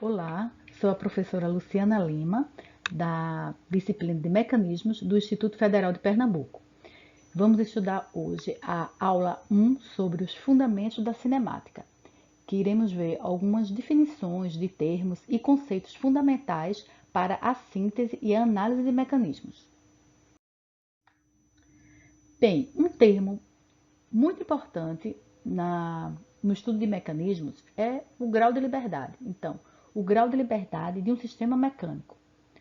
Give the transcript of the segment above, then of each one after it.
Olá, sou a professora Luciana Lima, da disciplina de Mecanismos do Instituto Federal de Pernambuco. Vamos estudar hoje a aula 1 sobre os fundamentos da cinemática, que iremos ver algumas definições de termos e conceitos fundamentais para a síntese e a análise de mecanismos. Bem, um termo muito importante no estudo de mecanismos é o grau de liberdade. Então, o grau de liberdade de um sistema mecânico.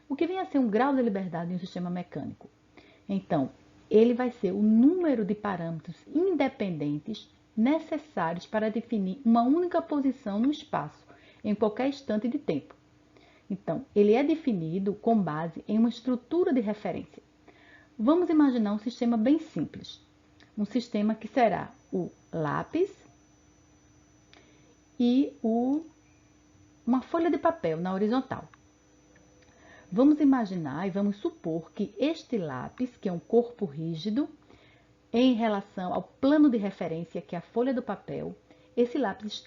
O que vem a ser um grau de liberdade de um sistema mecânico? Então, ele vai ser o número de parâmetros independentes necessários para definir uma única posição no espaço, em qualquer instante de tempo. Então, ele é definido com base em uma estrutura de referência. Vamos imaginar um sistema bem simples. Um sistema que será o lápis e uma folha de papel na horizontal. Vamos imaginar e vamos supor que este lápis, que é um corpo rígido, em relação ao plano de referência, que é a folha do papel, esse lápis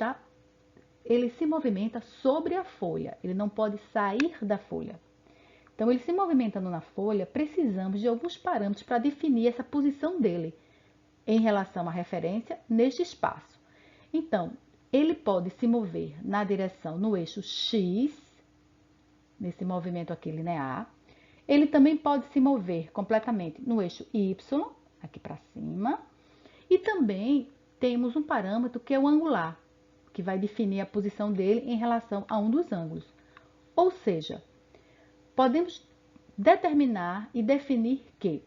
ele se movimenta sobre a folha, ele não pode sair da folha. Então, ele se movimentando na folha, precisamos de alguns parâmetros para definir essa posição dele em relação à referência neste espaço. Então, ele pode se mover na direção no eixo X, nesse movimento aqui linear. Ele também pode se mover completamente no eixo Y, aqui para cima. E também temos um parâmetro que é o angular, que vai definir a posição dele em relação a um dos ângulos. Ou seja, podemos determinar e definir que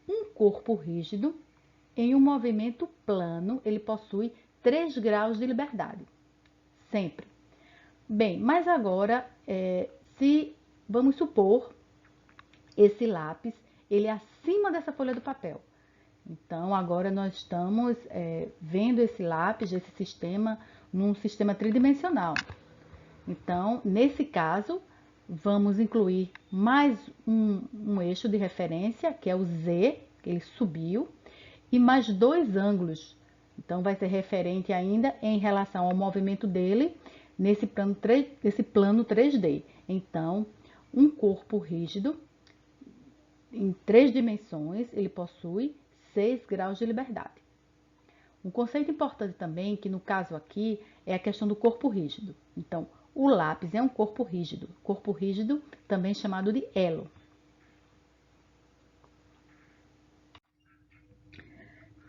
um corpo rígido, em um movimento plano, ele possui 3 graus de liberdade. Sempre. Bem, mas agora, se vamos supor esse lápis, ele é acima dessa folha do papel. Então, agora nós estamos vendo esse lápis, esse sistema, num sistema tridimensional. Então, nesse caso, vamos incluir mais um eixo de referência, que é o Z, que ele subiu, e mais 2 ângulos. Então, vai ser referente ainda em relação ao movimento dele nesse plano 3D. Então, um corpo rígido em 3 dimensões, ele possui 6 graus de liberdade. Um conceito importante também, que no caso aqui, é a questão do corpo rígido. Então, o lápis é um corpo rígido também chamado de elo.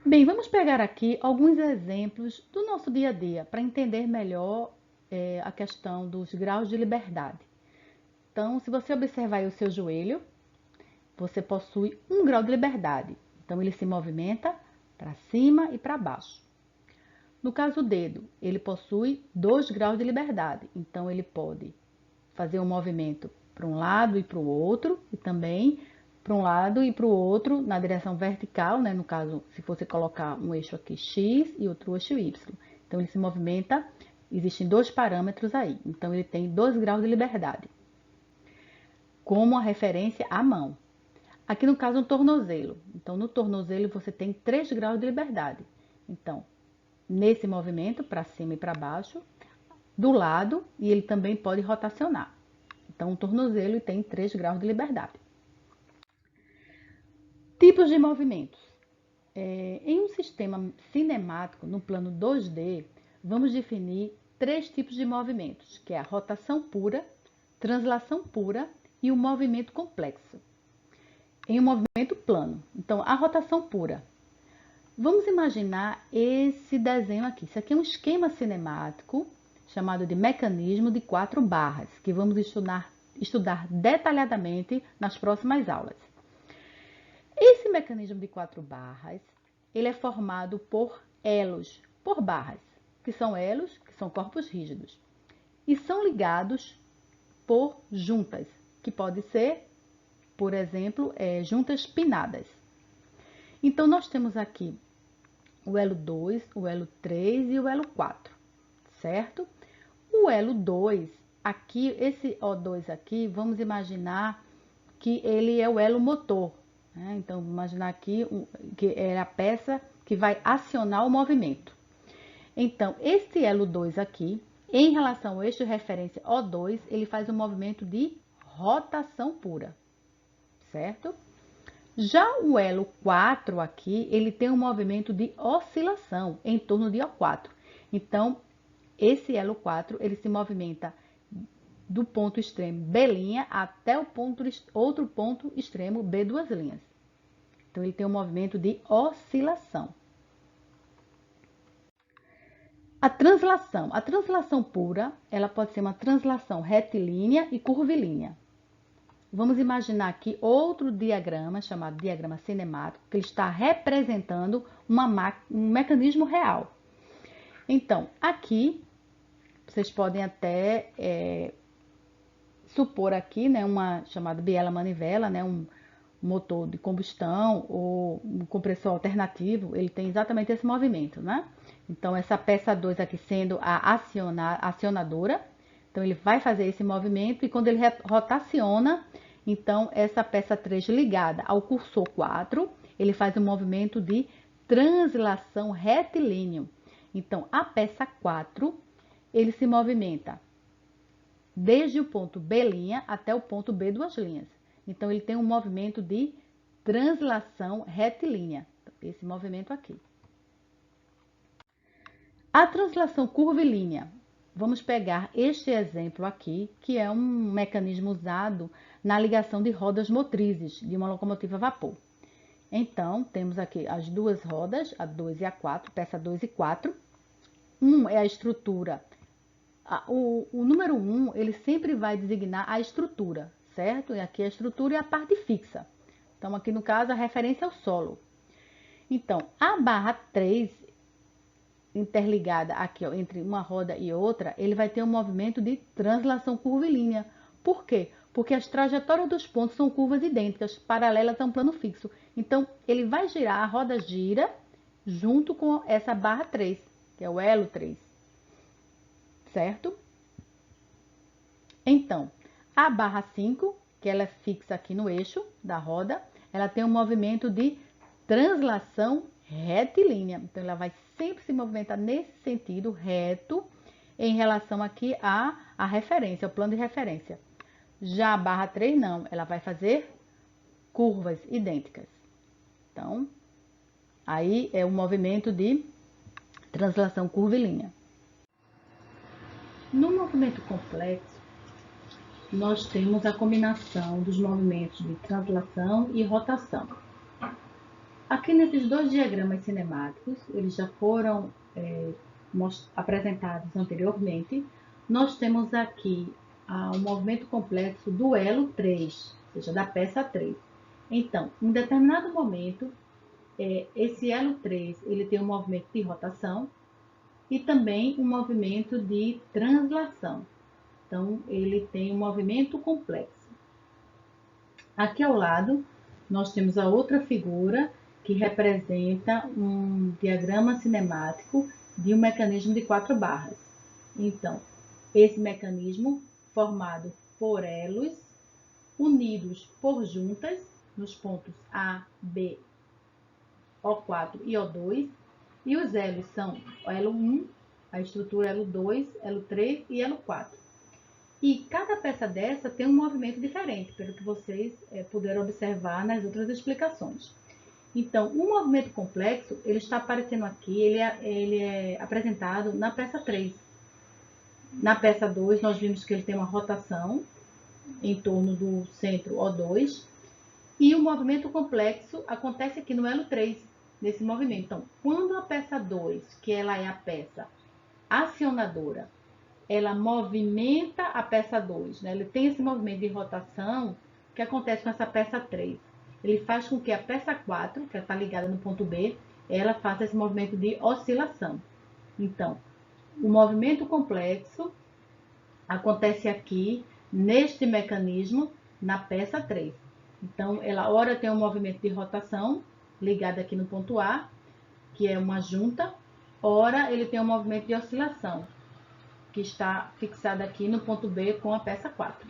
Bem, vamos pegar aqui alguns exemplos do nosso dia a dia para entender melhor a questão dos graus de liberdade. Então, se você observar aí o seu joelho, você possui 1 grau de liberdade. Então, ele se movimenta para cima e para baixo. No caso, o dedo, ele possui 2 graus de liberdade. Então, ele pode fazer um movimento para um lado e para o outro, e também para um lado e para o outro na direção vertical, né? No caso, se você colocar um eixo aqui X e outro eixo Y. Então, ele se movimenta, existem 2 parâmetros aí. Então, ele tem 2 graus de liberdade. Como a referência à mão. Aqui no caso, um tornozelo. Então, no tornozelo, você tem 3 graus de liberdade. Então, nesse movimento, para cima e para baixo, do lado, e ele também pode rotacionar. Então, o tornozelo tem 3 graus de liberdade. Tipos de movimentos. Em um sistema cinemático, no plano 2D, vamos definir 3 tipos de movimentos, que é a rotação pura, translação pura e o movimento complexo. Em um movimento plano. Então, a rotação pura. Vamos imaginar esse desenho aqui. Isso aqui é um esquema cinemático chamado de mecanismo de 4 barras, que vamos estudar detalhadamente nas próximas aulas. Esse mecanismo de 4 barras, ele é formado por elos, por barras, que são elos, que são corpos rígidos, e são ligados por juntas, que pode ser, por exemplo, juntas pinadas. Então, nós temos aqui o elo 2, o elo 3 e o elo 4, certo? O elo 2, aqui, esse O2 aqui, vamos imaginar que ele é o elo motor. Né? Então, vamos imaginar aqui que é a peça que vai acionar o movimento. Então, esse elo 2 aqui Em relação ao eixo de referência O2, ele faz um movimento de rotação pura, certo? Já o elo 4 aqui, ele tem um movimento de oscilação em torno de O4. Então, esse elo 4, ele se movimenta do ponto extremo B' até o outro ponto extremo B'. Então, ele tem um movimento de oscilação. A translação pura, ela pode ser uma translação retilínea e curvilínea. Vamos imaginar aqui outro diagrama, chamado diagrama cinemático, que ele está representando um mecanismo real. Então, aqui, vocês podem até supor aqui, né, uma chamada biela-manivela, né, um motor de combustão ou um compressor alternativo, ele tem exatamente esse movimento, né? Então, essa peça 2 aqui sendo a acionadora, então ele vai fazer esse movimento e quando ele rotaciona, então essa peça 3 ligada ao cursor 4, ele faz um movimento de translação retilíneo. Então, a peça 4, ele se movimenta desde o ponto B' até o ponto B'. Então, ele tem um movimento de translação retilínea, esse movimento aqui. A translação curvilínea, vamos pegar este exemplo aqui, que é um mecanismo usado na ligação de rodas motrizes de uma locomotiva a vapor. Então, temos aqui as duas rodas, a 2 e a 4, peça 2 e 4. É a estrutura. O número 1, ele sempre vai designar a estrutura, certo? E aqui a estrutura é a parte fixa. Então, aqui no caso, a referência é o solo. Então, a barra 3, interligada aqui, ó, entre uma roda e outra, ele vai ter um movimento de translação curvilínea. Por quê? Porque as trajetórias dos pontos são curvas idênticas, paralelas a um plano fixo. Então, ele vai girar, a roda gira junto com essa barra 3, que é o elo 3. Certo? Então, a barra 5, que ela é fixa aqui no eixo da roda, ela tem um movimento de translação retilínea. Então, ela vai sempre se movimentar nesse sentido reto em relação aqui à referência, ao plano de referência. Já a barra 3 não, ela vai fazer curvas idênticas. Então, aí é o movimento de translação curvilínea. No movimento complexo, nós temos a combinação dos movimentos de translação e rotação. Aqui nesses dois diagramas cinemáticos, eles já foram apresentados anteriormente, nós temos aqui o movimento complexo do elo 3, ou seja, da peça 3. Então, em determinado momento, esse elo 3 ele tem um movimento de rotação e também um movimento de translação. Então, ele tem um movimento complexo. Aqui ao lado, nós temos a outra figura que representa um diagrama cinemático de um mecanismo de 4 barras. Então, esse mecanismo formado por elos unidos por juntas nos pontos A, B, O4 e O2, e os elos são o elo 1, a estrutura elo 2, elo 3 e elo 4. E cada peça dessa tem um movimento diferente, pelo que vocês puderam observar nas outras explicações. Então, o movimento complexo, ele está aparecendo aqui, ele é apresentado na peça 3. Na peça 2, nós vimos que ele tem uma rotação em torno do centro O2, e o movimento complexo acontece aqui no elo 3, nesse movimento. Então, quando a peça 2, que ela é a peça acionadora, ela movimenta a peça 2, né? Ele tem esse movimento de rotação que acontece com essa peça 3. Ele faz com que a peça 4, que está ligada no ponto B, ela faça esse movimento de oscilação. Então, o movimento complexo acontece aqui, neste mecanismo, na peça 3. Então, ela ora tem um movimento de rotação, ligado aqui no ponto A, que é uma junta, ora ele tem um movimento de oscilação, que está fixado aqui no ponto B com a peça 4.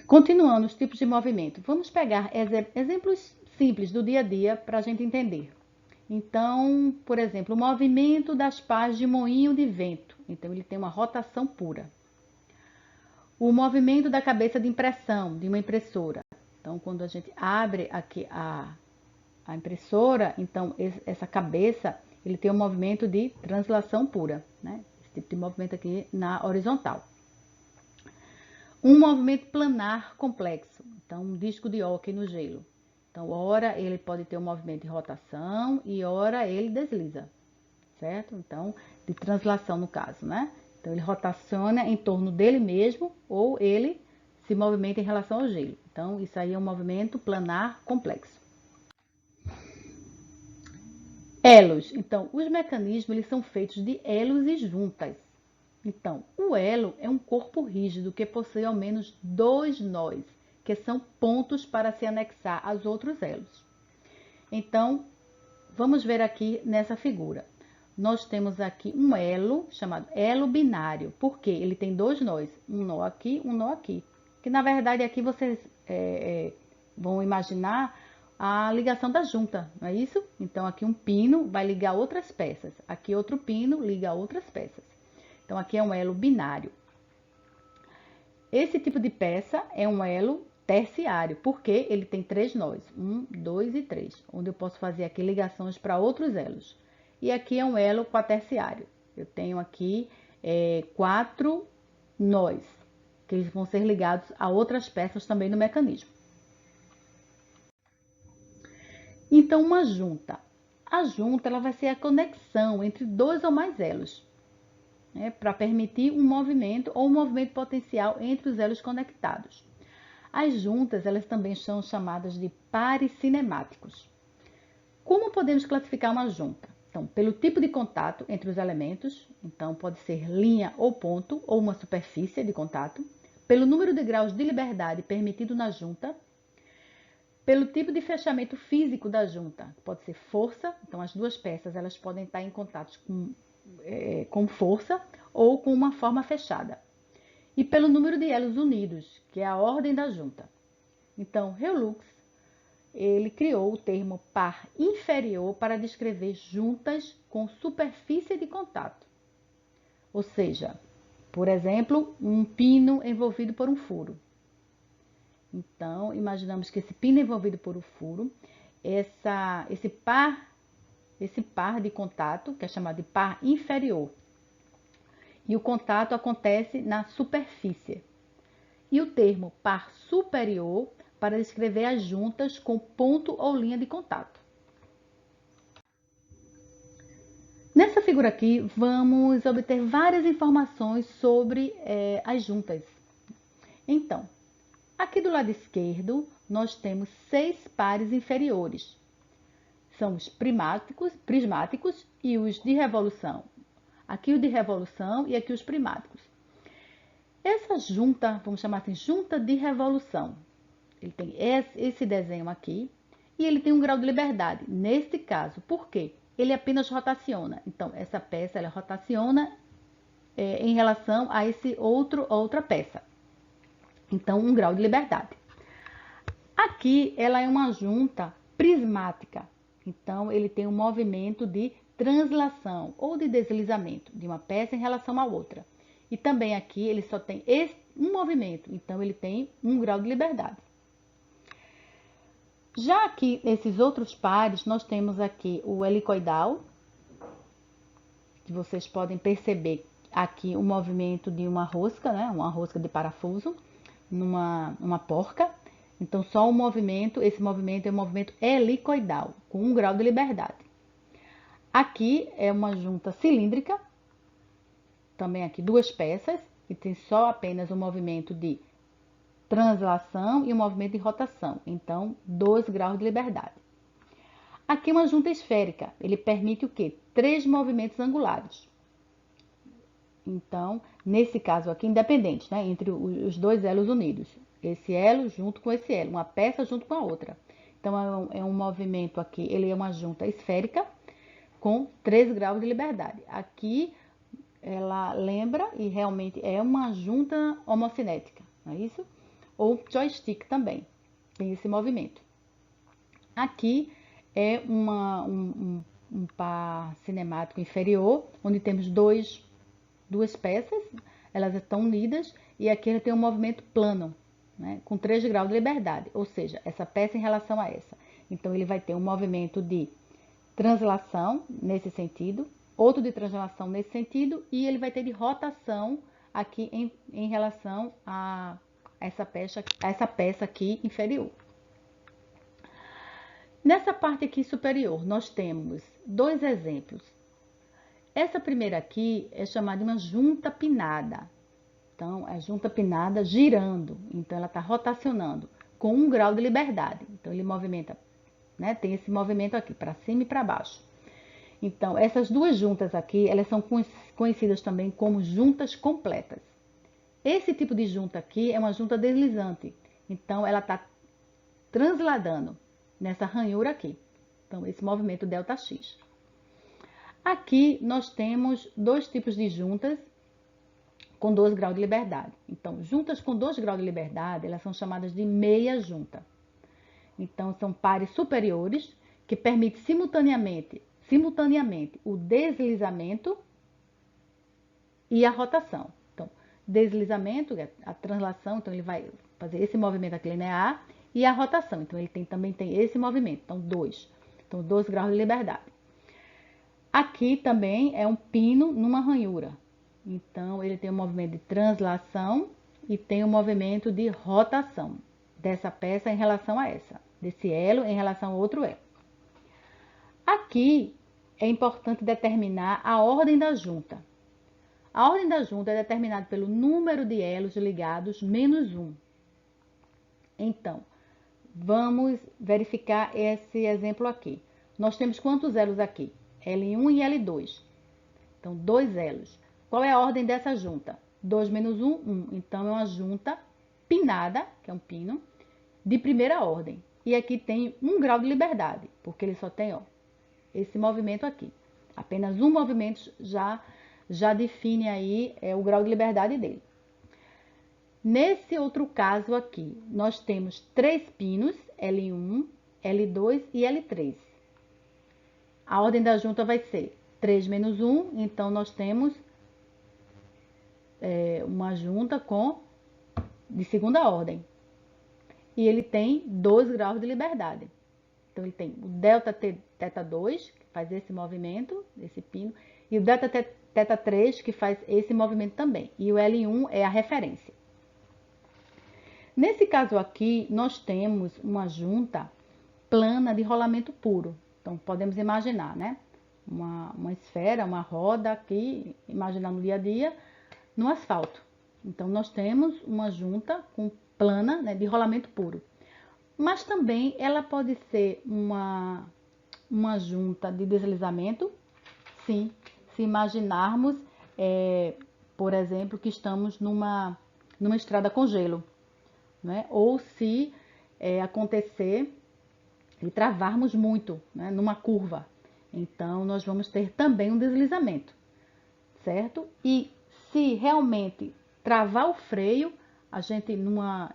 Continuando os tipos de movimento, vamos pegar exemplos simples do dia a dia para a gente entender. Então, por exemplo, o movimento das pás de moinho de vento. Então, ele tem uma rotação pura. O movimento da cabeça de impressão, de uma impressora. Então, quando a gente abre aqui a impressora, então essa cabeça, ele tem um movimento de translação pura, né? Esse tipo de movimento aqui na horizontal. Um movimento planar complexo, então um disco de hóquei no gelo. Então, ora ele pode ter um movimento de rotação e ora ele desliza, certo? Então, de translação no caso, né? Então, ele rotaciona em torno dele mesmo ou ele se movimenta em relação ao gelo. Então, isso aí é um movimento planar complexo. Elos. Então, os mecanismos eles são feitos de elos e juntas. Então, o elo é um corpo rígido que possui ao menos 2 nós, que são pontos para se anexar aos outros elos. Então, vamos ver aqui nessa figura. Nós temos aqui um elo chamado elo binário, porque ele tem 2 nós, um nó aqui, um nó aqui. Que na verdade aqui vocês vão imaginar a ligação da junta, não é isso? Então aqui um pino vai ligar outras peças, aqui outro pino liga outras peças. Então aqui é um elo binário. Esse tipo de peça é um elo terciário, porque ele tem 3 nós, 1, 2 e 3, onde eu posso fazer aqui ligações para outros elos. E aqui é um elo quaterciário. Eu tenho aqui 4 nós, que eles vão ser ligados a outras peças também no mecanismo. Então, uma junta. A junta ela vai ser a conexão entre 2 ou mais elos, né, para permitir um movimento ou um movimento potencial entre os elos conectados. As juntas elas também são chamadas de pares cinemáticos. Como podemos classificar uma junta? Então, pelo tipo de contato entre os elementos, então pode ser linha ou ponto, ou uma superfície de contato, pelo número de graus de liberdade permitido na junta, pelo tipo de fechamento físico da junta, pode ser força, então as duas peças elas podem estar em contato com força ou com uma forma fechada, e pelo número de elos unidos, que é a ordem da junta. Então, Reulux ele criou o termo par inferior para descrever juntas com superfície de contato. Ou seja, por exemplo, um pino envolvido por um furo. Então, imaginamos que esse pino envolvido por um furo, esse par de contato, que é chamado de par inferior. E o contato acontece na superfície. E o termo par superior para descrever as juntas com ponto ou linha de contato. Nessa figura aqui, vamos obter várias informações sobre as juntas. Então, aqui do lado esquerdo, nós temos 6 pares inferiores. São os prismáticos e os de revolução. Aqui o de revolução e aqui os primáticos. Essa junta, vamos chamar assim, junta de revolução. Ele tem esse desenho aqui e ele tem um grau de liberdade. Neste caso, por quê? Ele apenas rotaciona. Então, essa peça ela rotaciona em relação a outra peça. Então, um grau de liberdade. Aqui, ela é uma junta prismática. Então, ele tem um movimento de translação ou de deslizamento de uma peça em relação à outra. E também aqui, ele só tem um movimento. Então, ele tem um grau de liberdade. Já aqui, esses outros pares, nós temos aqui o helicoidal, que vocês podem perceber aqui o movimento de uma rosca, né? Uma rosca de parafuso, numa porca. Então, só o movimento, esse movimento é um movimento helicoidal, com um grau de liberdade. Aqui é uma junta cilíndrica, também aqui 2 peças, e tem só apenas o movimento de translação e o movimento de rotação. Então, 2 graus de liberdade. Aqui uma junta esférica, ele permite o quê? 3 movimentos angulares. Então, nesse caso aqui, independente, né? Entre os 2 elos unidos. Esse elo junto com esse elo, uma peça junto com a outra. Então, é um movimento aqui, ele é uma junta esférica com 3 graus de liberdade. Aqui, ela lembra e realmente é uma junta homocinética, não é isso? Ou joystick também, tem esse movimento. Aqui é um par cinemático inferior, onde temos duas peças, elas estão unidas, e aqui ele tem um movimento plano, né, com 3 graus de liberdade, ou seja, essa peça em relação a essa. Então, ele vai ter um movimento de translação nesse sentido, outro de translação nesse sentido, e ele vai ter de rotação aqui em relação a essa peça aqui inferior. Nessa parte aqui superior, nós temos 2 exemplos. Essa primeira aqui é chamada de uma junta pinada. Então, a junta pinada girando, então ela está rotacionando com 1 grau de liberdade. Então, ele movimenta, né? Tem esse movimento aqui, para cima e para baixo. Então, essas duas juntas aqui, elas são conhecidas também como juntas completas. Esse tipo de junta aqui é uma junta deslizante. Então, ela está transladando nessa ranhura aqui. Então, esse movimento ΔX. Aqui, nós temos 2 tipos de juntas com 2 graus de liberdade. Então, juntas com 2 graus de liberdade, elas são chamadas de meia junta. Então, são pares superiores que permitem simultaneamente o deslizamento e a rotação. Então, deslizamento, a translação, então ele vai fazer esse movimento aqui linear, e a rotação, então ele também tem esse movimento, então 2. Então, 2 graus de liberdade. Aqui também é um pino numa ranhura. Então, ele tem um movimento de translação e tem um movimento de rotação dessa peça em relação a essa, desse elo em relação ao outro elo. Aqui é importante determinar a ordem da junta. A ordem da junta é determinada pelo número de elos ligados menos 1. Então, vamos verificar esse exemplo aqui. Nós temos quantos elos aqui? L1 e L2. Então, 2 elos. Qual é a ordem dessa junta? 2 menos 1, 1. Então, é uma junta pinada, que é um pino, de primeira ordem. E aqui tem 1 grau de liberdade, porque ele só tem, ó, esse movimento aqui. Apenas um movimento já define aí o grau de liberdade dele. Nesse outro caso aqui, nós temos 3 pinos, L1, L2 e L3. A ordem da junta vai ser 3 menos 1, então nós temos uma junta de segunda ordem. E ele tem 2 graus de liberdade. Então, ele tem o Δθ2, que faz esse movimento, esse pino, e o Δθ3, que faz esse movimento também. E o L1 é a referência. Nesse caso aqui, nós temos uma junta plana de rolamento puro. Então, podemos imaginar, né? Uma esfera, uma roda aqui, imaginar no dia a dia, no asfalto. Então, nós temos uma junta plana, né, de rolamento puro. Mas também ela pode ser uma junta de deslizamento, sim, se imaginarmos, por exemplo, que estamos numa estrada com gelo, né? Ou se acontecer e travarmos muito, né, numa curva. Então, nós vamos ter também um deslizamento, certo? E se realmente travar o freio, a gente,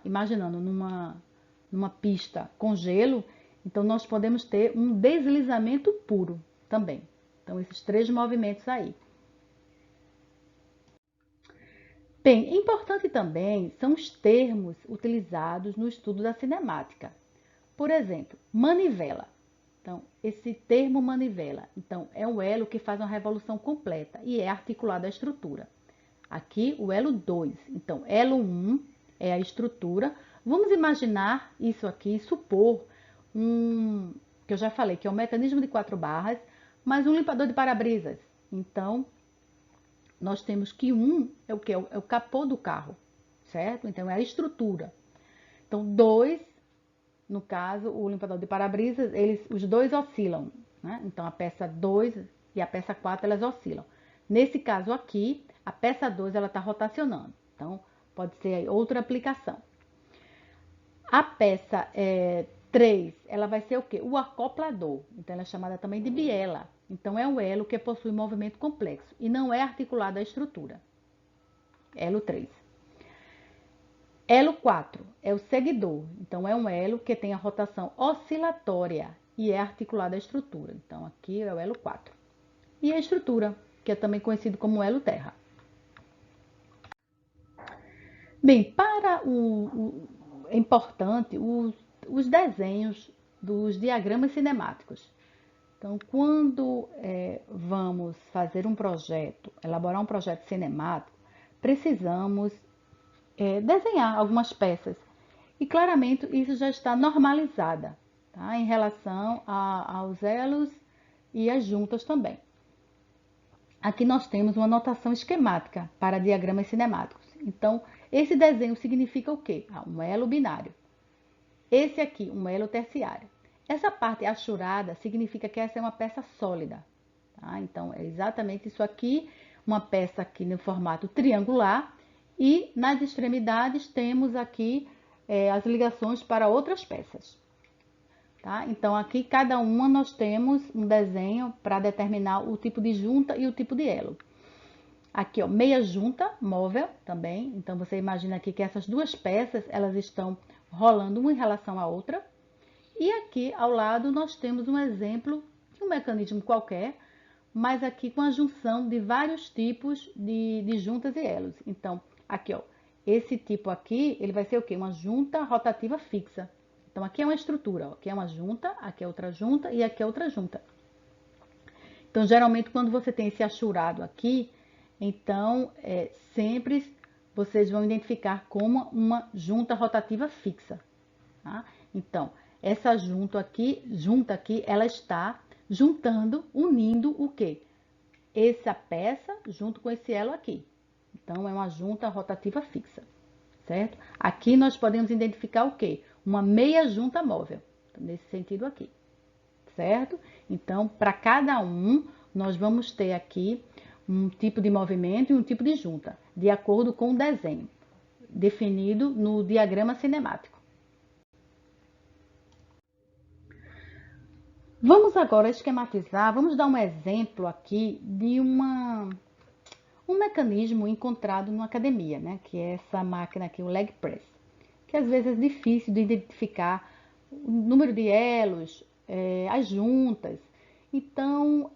imaginando numa pista com gelo, então nós podemos ter um deslizamento puro também. Então, esses 3 movimentos aí. Bem, importante também são os termos utilizados no estudo da cinemática. Por exemplo, manivela. Então, esse termo manivela, então, é um elo que faz uma revolução completa e é articulado à estrutura. Aqui, o elo 2. Então, elo 1 é a estrutura. Vamos imaginar isso aqui, supor que eu já falei, que é um mecanismo de 4 barras, mas um limpador de para-brisas. Então, nós temos que 1 é o que? É o capô do carro, certo? Então, é a estrutura. Então, 2, no caso, o limpador de para-brisas, os dois oscilam, né? Então, a peça 2 e a peça 4, elas oscilam. Nesse caso aqui, a peça 2, ela está rotacionando. Então, pode ser aí outra aplicação. A peça 3, ela vai ser o quê? O acoplador. Então, ela é chamada também de biela. Então, é um elo que possui movimento complexo e não é articulado à estrutura. Elo 3. Elo 4 é o seguidor. Então, é um elo que tem a rotação oscilatória e é articulada à estrutura. Então, aqui é o elo 4. E a estrutura, que é também conhecido como elo terra. Bem, é importante os desenhos dos diagramas cinemáticos. Então, quando vamos fazer um projeto, elaborar um projeto cinemático, precisamos desenhar algumas peças. E claramente isso já está normalizada, tá? Em relação aos elos e às juntas também. Aqui nós temos uma notação esquemática para diagramas cinemáticos. Então, esse desenho significa o quê? Um elo binário. Esse aqui, um elo terciário. Essa parte achurada significa que essa é uma peça sólida. Tá? Então, é exatamente isso aqui, uma peça aqui no formato triangular. E nas extremidades temos aqui as ligações para outras peças. Tá? Então, aqui cada uma nós temos um desenho para determinar o tipo de junta e o tipo de elo. Aqui, ó, meia junta móvel também. Então, você imagina aqui que essas duas peças, elas estão rolando uma em relação à outra. E aqui ao lado nós temos um exemplo de um mecanismo qualquer, mas aqui com a junção de vários tipos de juntas e elos. Então, aqui, ó, esse tipo aqui, ele vai ser o quê? Uma junta rotativa fixa. Então, aqui é uma estrutura, ó. Aqui é uma junta, aqui é outra junta e aqui é outra junta. Então, geralmente, quando você tem esse achurado aqui, então, sempre vocês vão identificar como uma junta rotativa fixa. Tá? Então, essa junta aqui, ela está juntando, unindo o quê? Essa peça junto com esse elo aqui. Então, é uma junta rotativa fixa, certo? Aqui nós podemos identificar o quê? Uma meia junta móvel, nesse sentido aqui, certo? Então, para cada um, nós vamos ter aqui um tipo de movimento e um tipo de junta, de acordo com o desenho, definido no diagrama cinemático. Vamos agora esquematizar, vamos dar um exemplo aqui de um mecanismo encontrado na academia, né? Que é essa máquina aqui, o leg press, que às vezes é difícil de identificar o número de elos, as juntas. Então,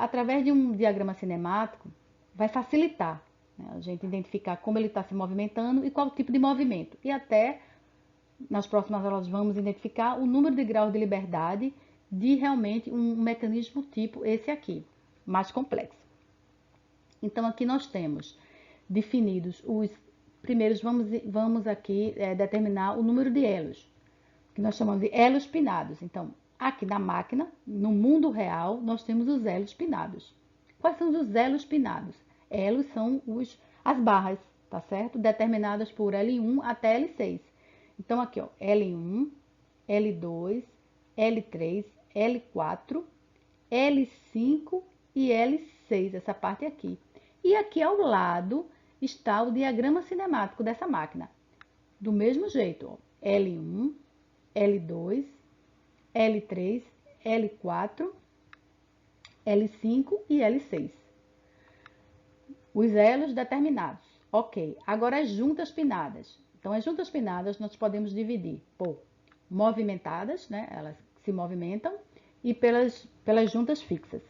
através de um diagrama cinemático, vai facilitar, né, a gente identificar como ele está se movimentando e qual tipo de movimento. E até, nas próximas aulas, vamos identificar o número de graus de liberdade de realmente um mecanismo tipo esse aqui, mais complexo. Então, aqui nós temos definidos os primeiros, vamos aqui determinar o número de elos, que nós chamamos de elos pinados. Então, aqui na máquina, no mundo real, nós temos os elos pinados. Quais são os elos pinados? Elos são as barras, tá certo? Determinadas por L1 até L6. Então, aqui, ó, L1, L2, L3, L4, L5 e L6, essa parte aqui. E aqui ao lado está o diagrama cinemático dessa máquina. Do mesmo jeito, ó, L1, L2, L3, L4, L5 e L6. Os elos determinados. Ok, agora as juntas pinadas. Então, as juntas pinadas nós podemos dividir por movimentadas, né? Elas se movimentam, e pelas juntas fixas.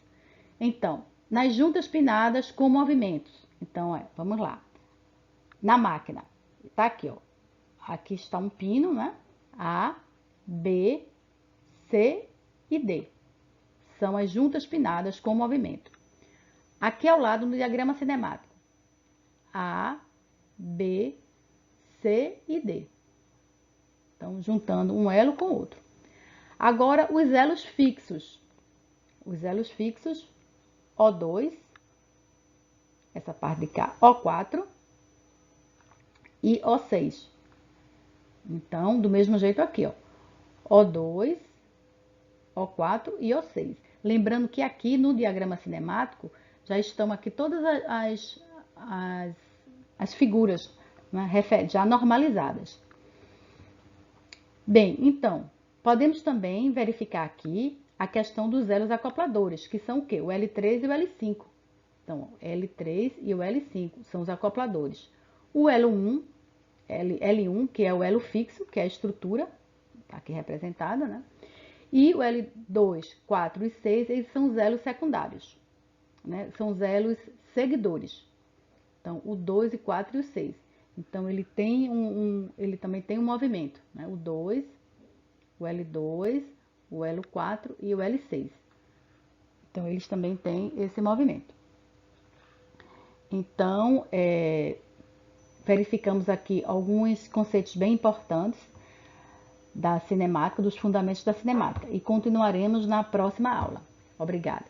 Então, nas juntas pinadas com movimentos. Então, vamos lá. Na máquina, tá aqui, ó. Aqui está um pino, né? A, B, C e D. São as juntas pinadas com movimento. Aqui ao lado no diagrama cinemático. A, B, C e D. Então, juntando um elo com o outro. Agora, os elos fixos. Os elos fixos, O2, essa parte de cá, O4 e O6. Então, do mesmo jeito aqui, ó, O2, O4 e O6. Lembrando que aqui no diagrama cinemático já estão aqui todas as figuras, né, já normalizadas. Bem, então, podemos também verificar aqui a questão dos elos acopladores, que são o quê? O L3 e o L5. Então, L3 e o L5 são os acopladores. O L1, que é o elo fixo, que é a estrutura, tá aqui representada, né? E o L2, 4 e 6, eles são os elos secundários, né? São os elos seguidores. Então, o 2, e 4 e o 6. Então, ele também tem um movimento, né? O 2, o L2, o L4 e o L6. Então, eles também têm esse movimento. Então, verificamos aqui alguns conceitos bem importantes da cinemática, dos fundamentos da cinemática. E continuaremos na próxima aula. Obrigada.